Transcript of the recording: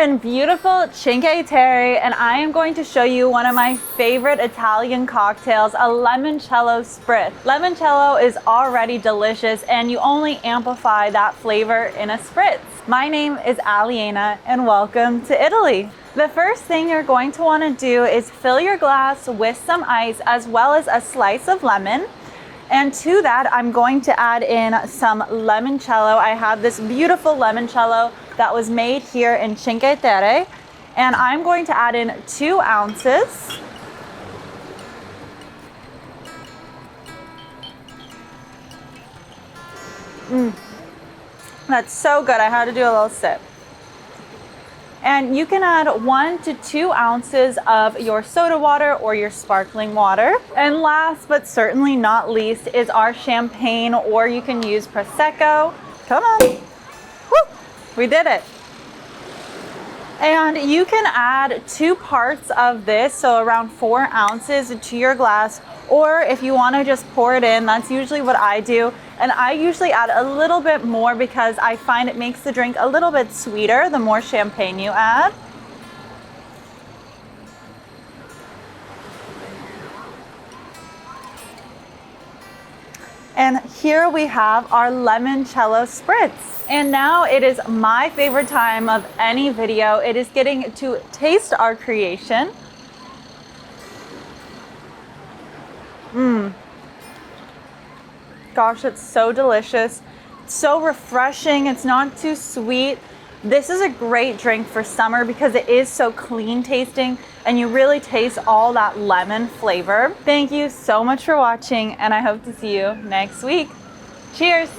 in beautiful Cinque Terre, and I am going to show you one of my favorite Italian cocktails, a Limoncello Spritz. Limoncello is already delicious, and you only amplify that flavor in a Spritz. My name is Aliena, and welcome to Italy. The first thing you're going to want to do is fill your glass with some ice as well as a slice of lemon. And to that, I'm going to add in some limoncello. I have this beautiful limoncello that was made here in Cinque Terre. And I'm going to add in 2 ounces. That's so good. I had to do a little sip. And you can add 1 to 2 ounces of your soda water or your sparkling water. And last but certainly not least is our champagne, or you can use Prosecco. Come on. Woo! We did it. And you can add 2 parts of this, so around 4 ounces to your glass, or if you want to just pour it in, that's usually what I do. And I usually add a little bit more because I find it makes the drink a little bit sweeter the more champagne you add. And here we have our Limoncello Spritz. And now it is my favorite time of any video. It is getting to taste our creation. Gosh, it's so delicious. It's so refreshing. It's not too sweet. This is a great drink for summer because it is so clean tasting and you really taste all that lemon flavor. Thank you so much for watching, and I hope to see you next week. Cheers!